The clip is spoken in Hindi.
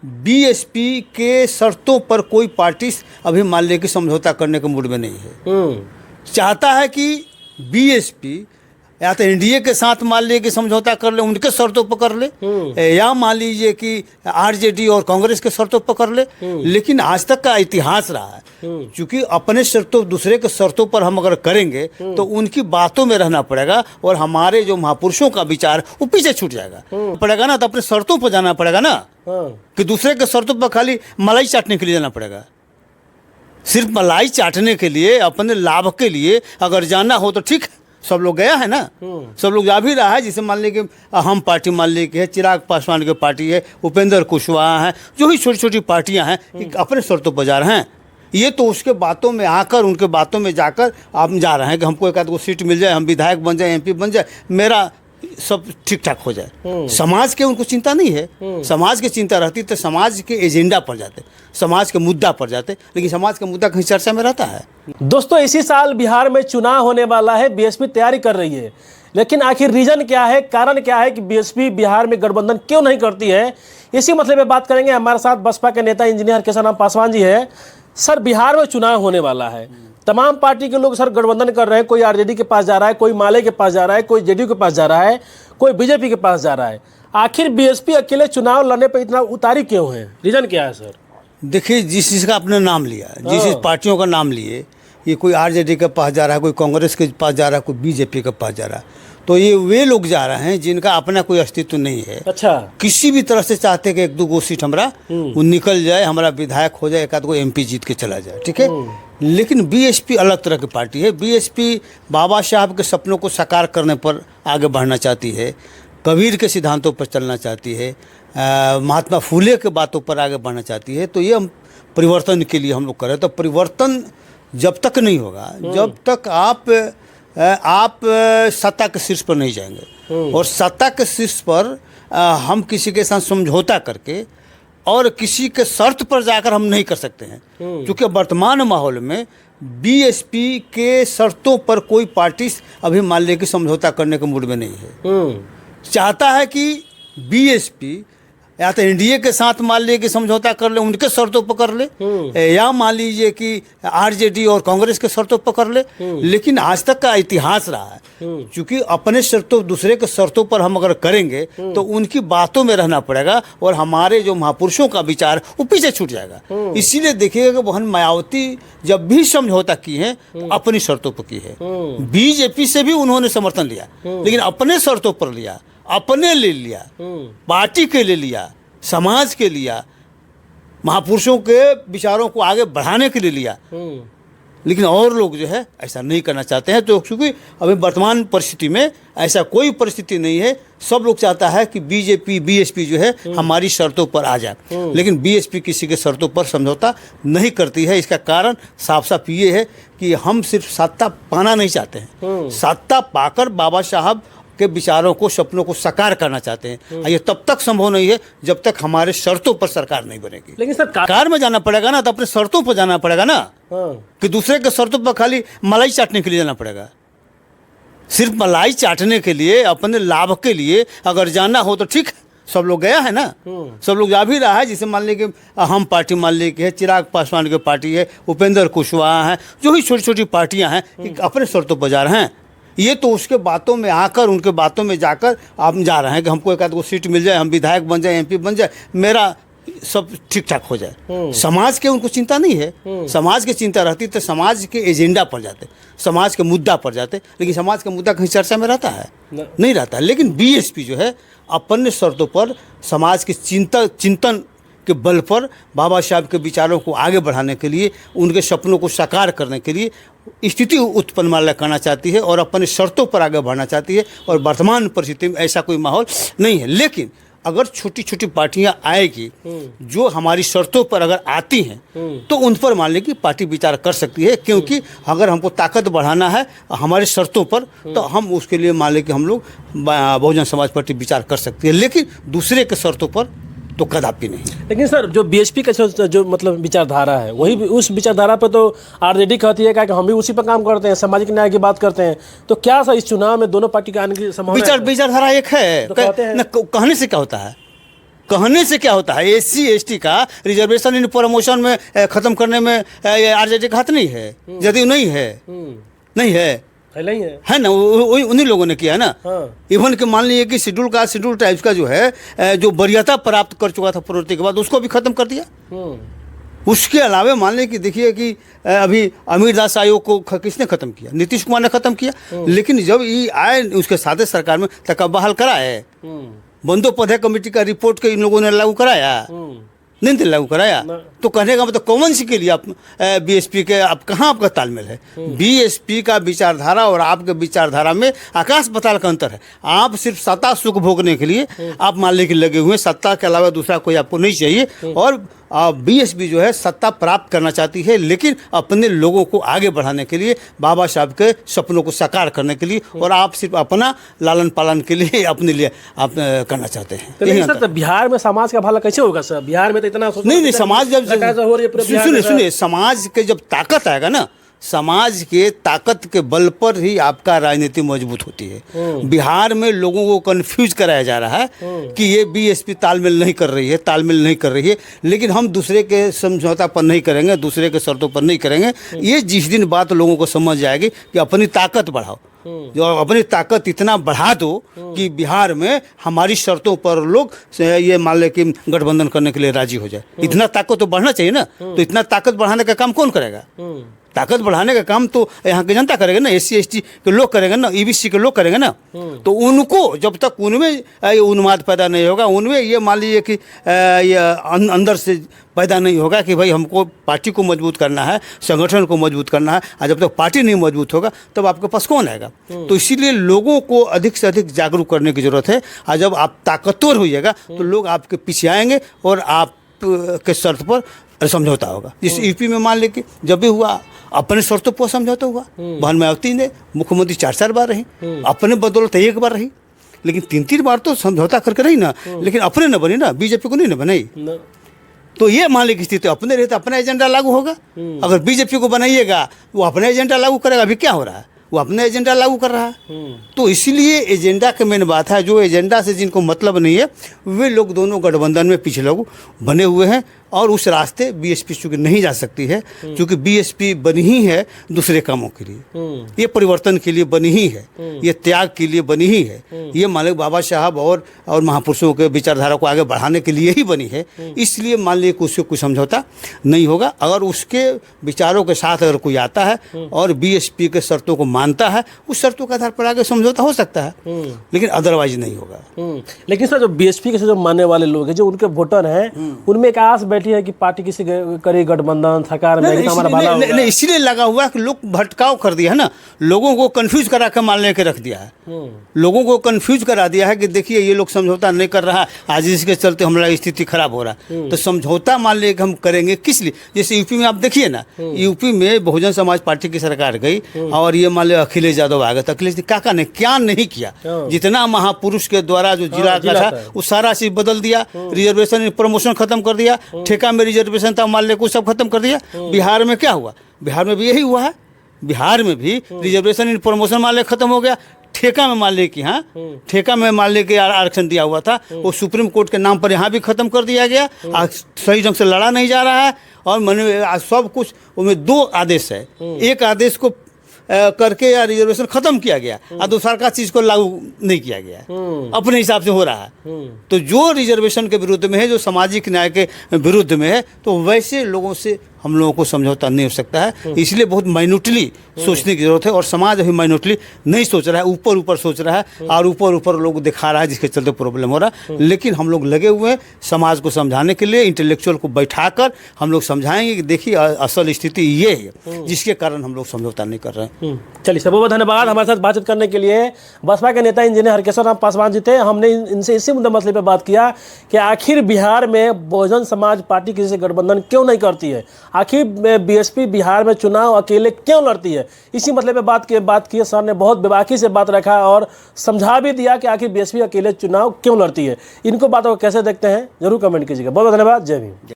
बीएसपी के शर्तों पर कोई पार्टी अभी मान ले कि समझौता करने के मूड में नहीं है। चाहता है कि बीएसपी या तो एनडीए के साथ मान लीजिए कि समझौता कर ले, उनके शर्तों पर कर ले, या मान लीजिए कि आरजेडी और कांग्रेस के शर्तों पर कर ले। लेकिन आज तक का इतिहास रहा है, क्योंकि अपने शर्तों दूसरे के शर्तों पर हम अगर करेंगे तो उनकी बातों में रहना पड़ेगा और हमारे जो महापुरुषों का विचार वो पीछे छूट जाएगा पड़ेगा ना। तो अपने शर्तों पर जाना पड़ेगा ना, कि दूसरे के शर्तों पर खाली मलाई चाटने के लिए जाना पड़ेगा। सिर्फ मलाई चाटने के लिए, अपने लाभ के लिए अगर जाना हो तो ठीक है, सब लोग गया है ना, सब लोग जा भी रहा है। जिसे मान लीजिए कि हम पार्टी मान लीजिए कि है, चिराग पासवान की पार्टी है, उपेंद्र कुशवाहा है, जो ही छोटी छोटी पार्टियां हैं अपने शर्तों पर जा रहे हैं। ये तो उसके बातों में आकर, उनके बातों में जाकर आप जा रहे हैं कि हमको एक आध गो सीट मिल जाए, हम विधायक बन जाए, एमपी बन जाए, मेरा सब ठीक ठाक हो जाए। समाज के उनको चिंता नहीं है। समाज की चिंता रहती तो समाज के एजेंडा पर जाते, समाज के मुद्दा पर जाते, लेकिन समाज का मुद्दा कहीं चर्चा में रहता है। दोस्तों, इसी साल बिहार में चुनाव होने वाला है, बीएसपी तैयारी कर रही है, लेकिन आखिर रीजन क्या है, कारण क्या है कि बीएसपी बिहार में गठबंधन क्यों नहीं करती है, इसी मतलब में बात करेंगे। हमारे साथ बसपा के नेता इंजीनियर केशवराम पासवान जी है। सर, बिहार में चुनाव होने वाला है, तमाम पार्टी के लोग सर गठबंधन कर रहे हैं। कोई आरजेडी के पास जा रहा है, कोई माले के पास जा रहा है, कोई जेडीयू के पास जा रहा है, कोई बीजेपी के पास जा रहा है। आखिर बीएसपी अकेले चुनाव लड़ने पर इतना उतारी क्यों है, रीजन क्या है सर? देखिए, जिस जिसका आपने नाम लिया, जिस पार्टियों का नाम लिए, ये कोई आरजेडी के पास जा रहा है, कोई कांग्रेस के पास जा रहा है, कोई बीजेपी के पास जा रहा है, तो ये वे लोग जा रहे हैं जिनका अपना कोई अस्तित्व नहीं है। अच्छा, किसी भी तरह से चाहते हैं कि एक दो गो सीट हमारा वो निकल जाए, हमारा विधायक हो जाए, एक आध गो एमपी जीत के चला जाए, ठीक है। लेकिन बीएसपी अलग तरह की पार्टी है। बीएसपी बाबा साहब के सपनों को साकार करने पर आगे बढ़ना चाहती है, कबीर के सिद्धांतों पर चलना चाहती है, महात्मा फूले के बातों पर आगे बढ़ना चाहती है। तो ये हम परिवर्तन के लिए हम लोग कर रहे हैं। तो परिवर्तन जब तक नहीं होगा, जब तक आप सत्ता के शीर्ष पर नहीं जाएंगे, और सत्ता के शीर्ष पर हम किसी के साथ समझौता करके और किसी के शर्त पर जाकर हम नहीं कर सकते हैं, क्योंकि वर्तमान माहौल में बीएसपी के शर्तों पर कोई पार्टी अभी मान ले कि समझौता करने के मूड में नहीं है। चाहता है कि बीएसपी या तो एनडीए के साथ मान लीजिए कि समझौता कर ले, उनके शर्तों पर कर ले, या मान लीजिए कि आरजेडी और कांग्रेस के शर्तों पर कर ले। लेकिन आज तक का इतिहास रहा है, क्योंकि अपने शर्तों दूसरे के शर्तों पर हम अगर करेंगे तो उनकी बातों में रहना पड़ेगा और हमारे जो महापुरुषों का विचार वो पीछे छूट जाएगा। इसीलिए देखिएगा कि बहन मायावती जब भी समझौता की है अपनी शर्तों पर की है। बीजेपी से भी उन्होंने समर्थन लिया, लेकिन अपने शर्तों पर लिया, अपने ले लिया, पार्टी के लिए लिया, समाज के लिया, महापुरुषों के विचारों को आगे बढ़ाने के लिए लिया। लेकिन और लोग जो है ऐसा नहीं करना चाहते हैं। तो क्योंकि अभी वर्तमान परिस्थिति में ऐसा कोई परिस्थिति नहीं है। सब लोग चाहता है कि बीएसपी जो है हमारी शर्तों पर आ जाए, लेकिन बीएसपी किसी के शर्तों पर समझौता नहीं करती है। इसका कारण साफ साफ ये है कि हम सिर्फ सत्ता पाना नहीं चाहते हैं, सत्ता पाकर बाबा साहब के विचारों को, सपनों को साकार करना चाहते हैं। ये तब तक संभव नहीं है जब तक हमारे शर्तों पर सरकार नहीं बनेगी। लेकिन सरकार में जाना पड़ेगा ना, तो अपने शर्तों पर जाना पड़ेगा ना, कि दूसरे के शर्तों पर खाली मलाई चाटने के लिए जाना पड़ेगा। सिर्फ मलाई चाटने के लिए, अपने लाभ के लिए अगर जाना हो तो ठीक है, सब लोग गया है ना, सब लोग जा भी रहा है। जिसे मान लीजिए कि हम पार्टी मान लीजिए कि है, चिराग पासवान की पार्टी है, उपेंद्र कुशवाहा है, जो ही छोटी छोटी पार्टियां हैं अपने शर्तों पर जा रहे हैं। ये तो उसके बातों में आकर, उनके बातों में जाकर आप जा रहे हैं कि हमको एक आध गो सीट मिल जाए, हम विधायक बन जाए, एमपी बन जाए, मेरा सब ठीक ठाक हो जाए। समाज के उनको चिंता नहीं है। समाज की चिंता रहती तो समाज के एजेंडा पर जाते, समाज के मुद्दा पर जाते, लेकिन समाज का मुद्दा कहीं चर्चा में रहता है नहीं रहता। लेकिन बीएसपी जो है अपने शर्तों पर समाज के चिंतन के बल पर बाबा साहब के विचारों को आगे बढ़ाने के लिए, उनके सपनों को साकार करने के लिए स्थिति उत्पन्न करना चाहती है और अपने शर्तों पर आगे बढ़ना चाहती है। और वर्तमान परिस्थिति में ऐसा कोई माहौल नहीं है। लेकिन अगर छोटी छोटी पार्टियां आएगी जो हमारी शर्तों पर अगर आती हैं तो उन पर मान लें कि पार्टी विचार कर सकती है, क्योंकि अगर हमको ताकत बढ़ाना है हमारे शर्तों पर तो हम उसके लिए मान लें कि हम लोग बहुजन समाज पार्टी विचार कर सकती है, लेकिन दूसरे के शर्तों पर तो कदापि नहीं। लेकिन सर, जो बीएसपी का जो मतलब विचारधारा है, वही उस विचारधारा पर तो आरजेडी कहती है कि हम भी उसी पर काम करते हैं, सामाजिक न्याय की बात करते हैं। तो क्या सर इस चुनाव में दोनों पार्टी के आने की संभावना है? विचारधारा एक है, तो कहते हैं कहने से क्या होता है, कहने से क्या होता है, SC ST का रिजर्वेशन इन प्रमोशन में खत्म करने में आरजेडी का हाथ नहीं है, जदयू नहीं है, नहीं है, पहले ही है ना, उन्हीं लोगों ने किया है ना। हाँ। इवन के मान लीजिए कि शेड्यूल ट्राइब्स का जो है जो वरीयता प्राप्त कर चुका था प्रोन्नति के बाद, उसको भी खत्म कर दिया। उसके अलावा मान लीजिए कि देखिए कि अभी अमीर दास आयोग को किसने खत्म किया, नीतीश कुमार ने खत्म किया। लेकिन जब ये आए उसके साथ सारकार में तक बहाल करा है, बंदोपाध्याय कमेटी का रिपोर्ट के इन लोगों ने लागू कराया, नहीं लागू कराया। तो कहने का मतलब कॉमन सी के लिए आप BSP के आप कहाँ आपका तालमेल है। BSP का विचारधारा और आपके विचारधारा में आकाश पाताल का अंतर है। आप सिर्फ सत्ता सुख भोगने के लिए आप मान लीजिए लगे हुए, सत्ता के अलावा दूसरा कोई आपको नहीं चाहिए। और BSP जो है सत्ता प्राप्त करना चाहती है, लेकिन अपने लोगों को आगे बढ़ाने के लिए, बाबा साहब के सपनों को साकार करने के लिए, और आप सिर्फ अपना लालन पालन के लिए अपने लिए आप करना चाहते हैं। तो नहीं सर, तो बिहार में समाज का भला कैसे होगा सर? बिहार में तो इतना नहीं, समाज जब सुनिए, समाज के जब ताकत आएगा ना, समाज के ताकत के बल पर ही आपका राजनीति मजबूत होती है। बिहार में लोगों को कंफ्यूज कराया जा रहा है कि ये BSP तालमेल नहीं कर रही है, लेकिन हम दूसरे के समझौता पर नहीं करेंगे, दूसरे के शर्तों पर नहीं करेंगे। ये जिस दिन बात लोगों को समझ जाएगी कि अपनी ताकत बढ़ाओ, जो अपनी ताकत इतना बढ़ा दो कि बिहार में हमारी शर्तों पर लोग ये मान ले कि गठबंधन करने के लिए राजी हो जाए। इतना ताकत तो बढ़ना चाहिए ना। तो इतना ताकत बढ़ाने का काम कौन करेगा? ताकत बढ़ाने का काम तो यहाँ की जनता करेगा ना, SC ST के लोग करेंगे ना, EBC के लोग करेंगे ना। तो उनको जब तक उनमें ये उन्माद पैदा नहीं होगा, उनमें ये मान लीजिए कि ये अंदर से पैदा नहीं होगा कि भाई हमको पार्टी को मजबूत करना है, संगठन को मजबूत करना है, और जब तक पार्टी नहीं मजबूत होगा तब आपके पास कौन आएगा? तो इसीलिए लोगों को अधिक से अधिक जागरूक करने की जरूरत है। और जब आप ताकतवर होइएगा तो लोग आपके पीछे आएंगे और आप के शर्त पर समझौता होगा। जिस यूपी में मान लेके जब भी हुआ अपने शर्तों पर समझौता हुआ। बहन मायावती ने मुख्यमंत्री 4 बार रही, अपने बदौलत 1 बार रही, लेकिन 3 बार तो समझौता करके रही ना, लेकिन अपने न बनी ना, BJP को नहीं न बनाई। तो ये मान ली की स्थिति अपने रहते अपना एजेंडा लागू होगा। अगर BJP को बनाइएगा वो अपना एजेंडा लागू करेगा। अभी क्या हो रहा है, वो अपना एजेंडा लागू कर रहा है। तो इसीलिए एजेंडा के मेन बात है, जो एजेंडा से जिनको मतलब नहीं है वे लोग दोनों गठबंधन में पीछे लोग बने हुए हैं। और उस रास्ते BSP चूँकि नहीं जा सकती है, क्योंकि BSP बनी ही है दूसरे कामों के लिए, ये परिवर्तन के लिए बनी ही है, ये त्याग के लिए बनी ही है, ये मान लो बाबा साहब और महापुरुषों के विचारधारा को आगे बढ़ाने के लिए ही बनी है। इसलिए मान लीजिए कि उससे कोई समझौता नहीं होगा। अगर उसके विचारों के साथ अगर कोई आता है और BSP के शर्तों को मानता है, उस शर्तों के आधार पर आगे समझौता हो सकता है, लेकिन अदरवाइज नहीं होगा। लेकिन सर, जो BSP के जो मानने वाले लोग हैं, जो उनके वोटर हैं, उनमें एक आस बैठी है कि पार्टी किसी करे गठबंधन सरकार में हमारा भला होगा। नहीं, इसीलिए लगा हुआ है कि लोग भटकाव कर दिया है ना, लोगों को कंफ्यूज करा के मान लेके रख दिया है, लोगों को कंफ्यूज करा दिया है कि देखिए ये लोग समझौता नहीं कर रहा, आज इसके चलते हमारा स्थिति खराब हो रहा है। तो समझौता मान ले हम करेंगे किस लिए? जैसे यूपी में आप देखिए ना, यूपी में बहुजन समाज पार्टी की सरकार गई और ये मान लो अखिलेश यादव आ गए। तो अखिलेश काका ने क्या नहीं किया, जितना महापुरुष के द्वारा जो जिला का था वो सारा चीज बदल दिया, रिजर्वेशन प्रमोशन खत्म कर दिया, ठेका में रिजर्वेशन था मान ले को सब खत्म कर दिया। बिहार में क्या हुआ? बिहार में भी यही हुआ है। बिहार में भी रिजर्वेशन इन प्रमोशन मान ले खत्म हो गया, ठेका में मान ले कि हाँ ठेका में मान ले के आरक्षण दिया हुआ था वो सुप्रीम कोर्ट के नाम पर यहाँ भी खत्म कर दिया गया। आज सही ढंग से लड़ा नहीं जा रहा है और मैंने सब कुछ उनमें 2 आदेश है, एक आदेश को करके या रिजर्वेशन खत्म किया गया और दूसरा का चीज को लागू नहीं किया गया, अपने हिसाब से हो रहा है। तो जो रिजर्वेशन के विरुद्ध में है, जो सामाजिक न्याय के विरुद्ध में है, तो वैसे लोगों से हम लोगों को समझौता नहीं हो सकता है। इसलिए बहुत माइनॉरिटी सोचने की जरूरत है और समाज अभी माइनॉरिटी नहीं सोच रहा है, ऊपर ऊपर सोच रहा है और ऊपर ऊपर लोग दिखा रहा है, जिसके चलते प्रॉब्लम हो रहा है। लेकिन हम लोग लगे हुए हैं समाज को समझाने के लिए, इंटेलेक्चुअल को बैठाकर हम लोग समझाएंगे कि देखिए असल स्थिति ये है जिसके कारण हम लोग समझौता नहीं कर रहे हैं। चलिए, बहुत बहुत धन्यवाद हमारे साथ बातचीत करने के लिए। बसपा के नेता इंजीनियर हरकेश्वर राम पासवान जी थे। हमने इनसे इसी मुद्दा मसले पर बात किया कि आखिर बिहार में बहुजन समाज पार्टी किसी से गठबंधन क्यों नहीं करती है, आखिर BSP बिहार में चुनाव अकेले क्यों लड़ती है। इसी मतलब पे बात की सर ने बहुत बेबाकी से बात रखा और समझा भी दिया कि आखिर BSP अकेले चुनाव क्यों लड़ती है। इनको बातों को कैसे देखते हैं जरूर कमेंट कीजिएगा। बहुत बहुत धन्यवाद। जय भीम।